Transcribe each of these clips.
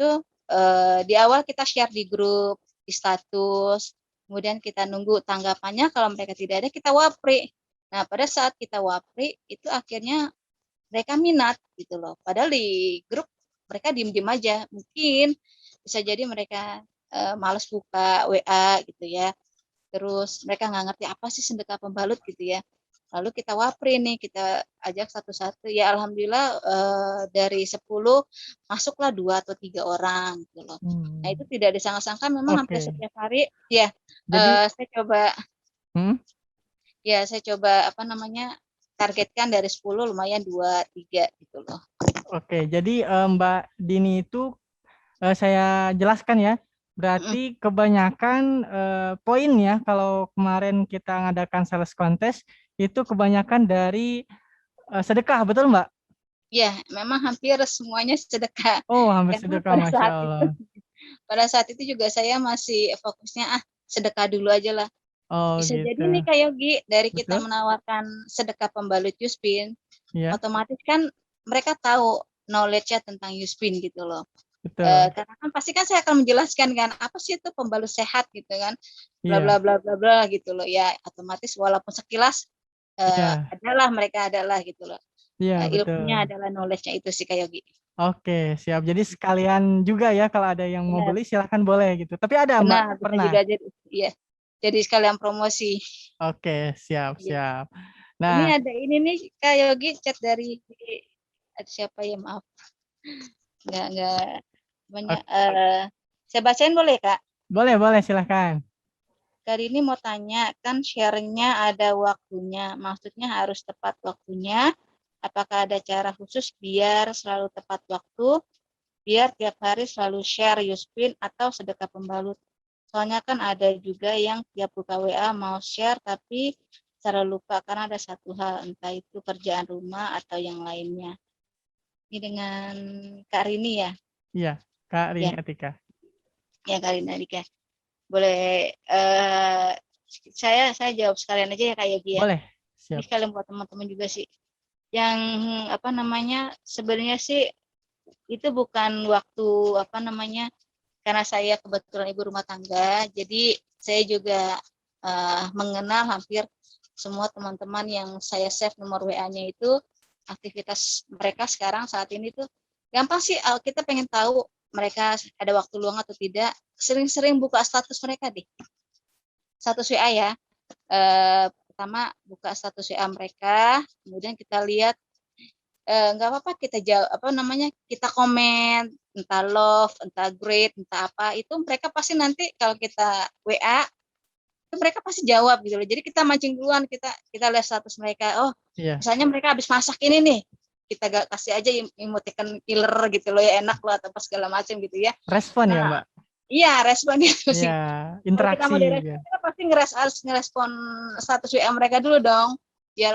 itu di awal kita share di grup, di status, kemudian kita nunggu tanggapannya, kalau mereka tidak ada kita wapri. Nah, pada saat kita wapri itu akhirnya mereka minat gitu loh. Padahal di grup mereka diem-diem aja. Mungkin bisa jadi mereka males buka WA gitu ya. Terus mereka nggak ngerti apa sih sedekah pembalut gitu ya. Lalu kita wapri nih, kita ajak satu-satu. Ya alhamdulillah dari 10 masuklah 2 atau 3 orang gitu loh. Nah itu tidak disangka-sangka memang hampir Oke. setiap hari ya Jadi, saya coba hmm? apa namanya targetkan dari 10 lumayan 2, 3 gitu loh. Oke, jadi Mbak Dini itu saya jelaskan ya. Berarti kebanyakan poin ya kalau kemarin kita ngadakan sales contest itu kebanyakan dari sedekah, betul Mbak? Ya, memang hampir semuanya sedekah. Oh, hampir Karena sedekah, Masya Allah. pada saat itu juga saya masih fokusnya sedekah dulu aja lah. Oh, Bisa gitu. jadi nih Kak Yogi, dari kita Betul? menawarkan sedekah pembalut Yuspin, Iya, otomatis kan mereka tahu knowledge-nya tentang Yuspin gitu loh. betul. Karena kan pasti kan saya akan menjelaskan kan apa sih itu pembalut sehat gitu kan, bla bla Iya, bla bla bla gitu loh ya. Otomatis walaupun sekilas iya, mereka adalah gitu loh. iya, Ilmunya betul. adalah knowledge-nya itu sih Kak Yogi. Oke, siap. Jadi sekalian juga ya kalau ada yang mau Benar, beli silahkan boleh gitu. Tapi ada Mbak, benar bisa pernah? juga jadi iya. Jadi sekalian promosi. Oke, siap, Iya. siap. Ini Nah, ada ini nih Kak Yogi chat dari siapa ya maaf. Enggak banyak ok- saya bacain boleh Kak? boleh, boleh, silahkan. Kali ini mau tanya, kan sharingnya ada waktunya, maksudnya harus tepat waktunya. Apakah ada cara khusus biar selalu tepat waktu, biar tiap hari selalu share Yuspin atau sedekah pembalut? Soalnya kan ada juga yang tiap buka WA mau share, tapi selalu lupa karena ada satu hal, entah itu kerjaan rumah atau yang lainnya. Ini dengan Kak Rini ya? Iya, Kak Rini Ya, Atika. ya Kak Rini Adika. Boleh saya jawab sekalian aja ya Kak Yogi ya. Boleh, Ini siap. sekalian buat teman-teman juga sih. Yang apa namanya sebenarnya sih itu bukan waktu apa namanya karena saya kebetulan ibu rumah tangga, jadi saya juga mengenal hampir semua teman-teman yang saya save nomor WA-nya itu aktivitas mereka sekarang saat ini tuh gampang sih kita pengen tahu mereka ada waktu luang atau tidak, sering-sering buka status mereka deh. Status WA ya. Pertama buka status WA mereka, kemudian kita lihat nggak apa-apa kita jawab apa namanya kita komen entah love entah great entah apa itu mereka pasti nanti kalau kita WA itu mereka pasti jawab gitu loh, jadi kita mancing duluan, kita lihat status mereka, oh Iya, misalnya mereka habis masak ini nih kita gak kasih aja emoticon killer gitu loh ya enak loh atau apa segala macam gitu ya. respon ya Nah Mbak? iya responnya itu Iya, sih, kalau kita interaksi mau ya. direspon kita pasti harus ngerespon status WA mereka dulu dong biar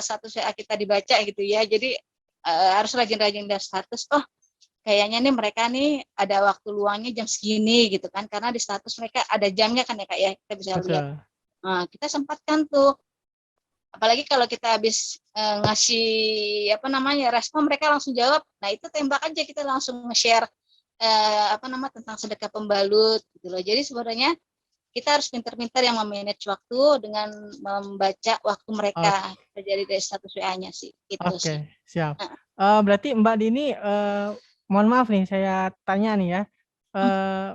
status WA kita dibaca gitu ya, jadi harus rajin-rajin lihat status, oh kayaknya nih mereka nih ada waktu luangnya jam segini gitu kan, karena di status mereka ada jamnya kan ya Kak ya, kita bisa lihat. Betul. Nah, kita sempatkan tuh, apalagi kalau kita habis ngasih apa namanya respon mereka langsung jawab, nah itu tembak aja kita langsung nge-share apa nama tentang sedekah pembalut gitu loh. Jadi sebenarnya kita harus pintar-pintar yang memanage waktu dengan membaca waktu mereka O- terjadi dari status WA-nya sih itu Oke, sih. siap. Nah, Berarti Mbak Dini, mohon maaf nih, saya tanya nih ya. Eh,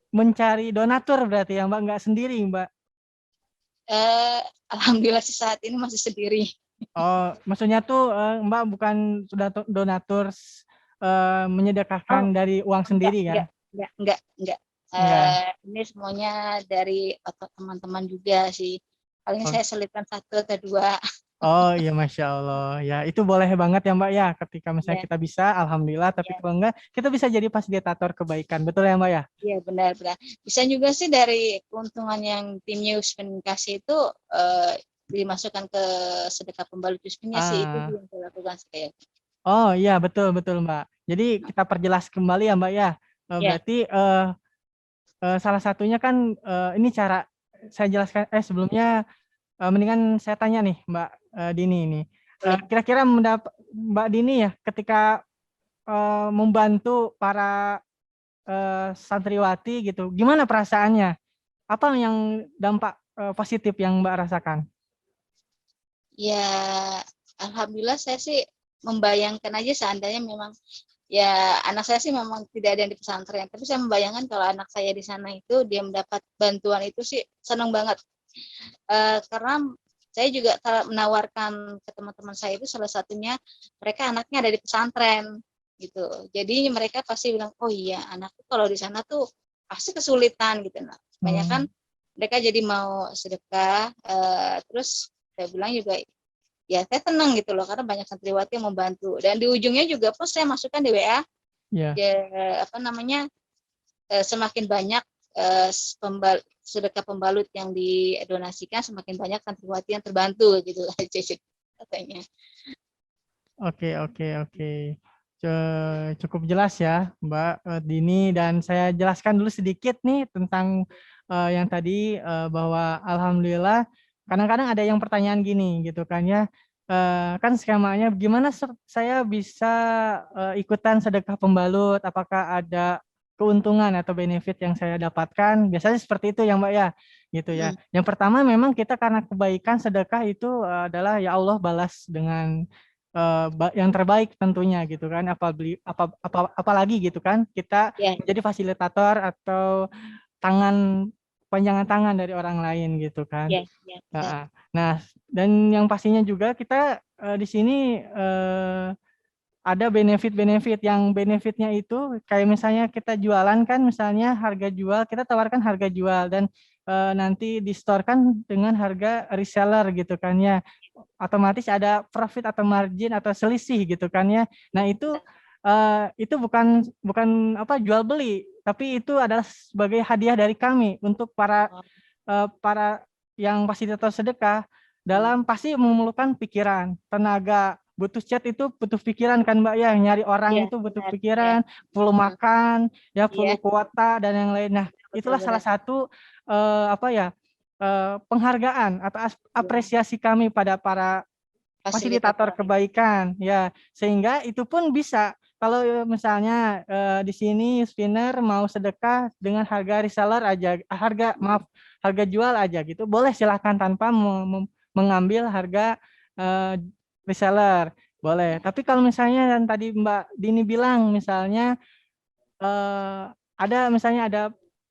Mencari donatur berarti ya Mbak, nggak sendiri Mbak? alhamdulillah sih saat ini masih sendiri. Oh, maksudnya tuh Mbak bukan sudah donatur menyedekahkan Oh, dari uang enggak, sendiri ya? enggak, enggak, enggak, enggak. Enggak. Ini semuanya dari teman-teman juga sih. Paling Oh, saya selipkan satu atau dua. oh iya, Masya Allah. Ya, itu boleh banget ya Mbak ya. Ketika misalnya Ya, kita bisa, Alhamdulillah. Tapi ya, kalau enggak, kita bisa jadi fasilitator kebaikan. Betul ya Mbak ya? ya benar-benar. Bisa juga sih dari keuntungan yang tim Newspen kasih itu dimasukkan ke sedekah pembalut Newspennya sih, itu Ah, yang saya lakukan sih kayak. oh iya, betul, betul Mbak. Jadi kita perjelas kembali ya Mbak ya. Ya, Berarti salah satunya kan ini cara saya jelaskan. Sebelumnya mendingan saya tanya nih Mbak Dini ini. boleh. Kira-kira Mbak Dini ya ketika membantu para santriwati gitu, gimana perasaannya? Apa yang dampak positif yang Mbak rasakan? Ya, alhamdulillah saya sih membayangkan aja seandainya memang ya anak saya sih memang tidak ada yang di pesantren, tapi saya membayangkan kalau anak saya di sana itu dia mendapat bantuan itu sih senang banget. Karena saya juga menawarkan ke teman-teman saya itu salah satunya mereka anaknya ada di pesantren gitu. Jadi mereka pasti bilang, oh iya anakku kalau di sana tuh pasti kesulitan gitu. Nah, banyak kan mereka jadi mau sedekah. Terus saya bilang juga ya saya tenang gitu loh karena banyak santriwati yang membantu dan di ujungnya juga pun saya masukkan di WA Ya. apa namanya semakin banyak sedekah pembalut yang didonasikan semakin banyak santriwati yang terbantu gitu lah katanya. Oke. Cukup jelas ya, Mbak Dini, dan saya jelaskan dulu sedikit nih tentang yang tadi bahwa alhamdulillah kadang-kadang ada yang pertanyaan gini gitu kan ya, kan skemanya gimana saya bisa ikutan sedekah pembalut, apakah ada keuntungan atau benefit yang saya dapatkan? Biasanya seperti itu ya Mbak ya, gitu ya. Yang pertama memang kita karena kebaikan sedekah itu adalah ya Allah balas dengan yang terbaik tentunya gitu kan, apalagi gitu kan kita menjadi fasilitator atau panjangan tangan dari orang lain gitu kan. Nah, dan yang pastinya juga kita di sini ada benefit-benefit, yang benefitnya itu kayak misalnya kita jualan kan, misalnya harga jual kita tawarkan harga jual dan nanti distorkan dengan harga reseller gitu kan ya, otomatis ada profit atau margin atau selisih gitu kan ya. Nah itu bukan apa jual beli, tapi itu adalah sebagai hadiah dari kami untuk para yang fasilitator sedekah, dalam pasti memerlukan pikiran, tenaga, butuh chat itu butuh pikiran kan Mbak ya, nyari orang itu butuh pikiran, perlu makan, ya perlu kuota dan yang lain. Nah, itulah salah satu penghargaan atau apresiasi kami pada para fasilitator kebaikan ya, sehingga itu pun bisa kalau misalnya di sini spinner mau sedekah dengan harga reseller aja, harga jual aja gitu, boleh silahkan tanpa mengambil harga reseller, boleh. Tapi kalau misalnya yang tadi Mbak Dini bilang misalnya ada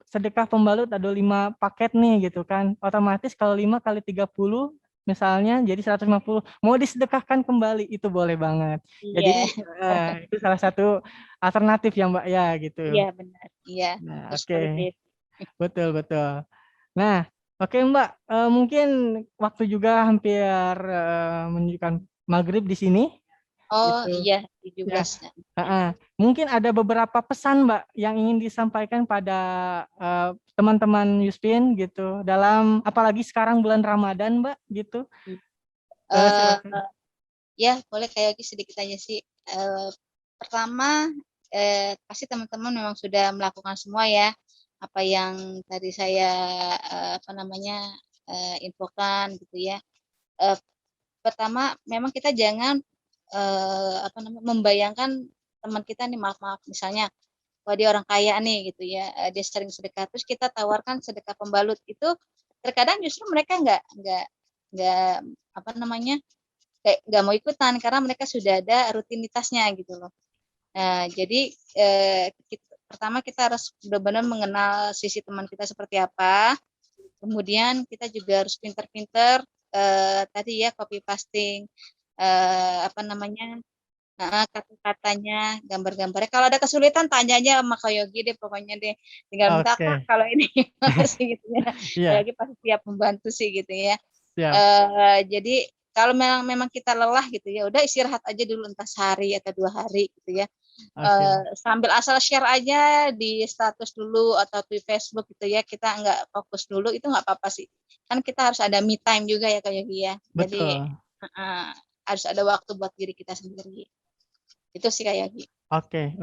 sedekah pembalut ada 5 paket nih gitu kan, otomatis kalau 5 kali 30 misalnya jadi 150 mau disedekahkan kembali itu boleh banget. Jadi itu salah satu alternatif ya Mbak ya gitu. Iya benar, iya. Nah, oke. Betul. Nah, oke Mbak, mungkin waktu juga hampir menunjukkan maghrib di sini. Oh Gitu. iya, 17. Ya. Mungkin ada beberapa pesan Mbak yang ingin disampaikan pada teman-teman Yuspin gitu, dalam apalagi sekarang bulan Ramadan Mbak gitu. Silakan. Ya boleh kayak sedikit aja sih. Pertama pasti teman-teman memang sudah melakukan semua ya apa yang tadi saya infokan gitu ya. Pertama memang kita jangan membayangkan teman kita nih maaf misalnya wah dia orang kaya nih gitu ya, dia sering sedekah terus kita tawarkan sedekah pembalut itu terkadang justru mereka nggak kayak nggak mau ikutan karena mereka sudah ada rutinitasnya gitu loh. Jadi pertama kita harus benar-benar mengenal sisi teman kita seperti apa. Kemudian kita juga harus pinter-pinter tadi ya copy pasting kata-katanya, gambar-gambarnya. Kalau ada kesulitan tanya aja sama Kak Yogi deh pokoknya deh. Tinggal minta Kak kalau ini gimana sih gitu ya. Kak Yogi pasti siap membantu sih gitu ya. Jadi kalau memang kita lelah gitu ya udah istirahat aja dulu entah sehari atau 2 hari gitu ya. Sambil asal share aja di status dulu atau di Facebook gitu ya, kita nggak fokus dulu itu nggak apa-apa sih, kan kita harus ada me time juga ya Kak Yogi ya, jadi harus ada waktu buat diri kita sendiri, itu sih Kak Yogi. Oke.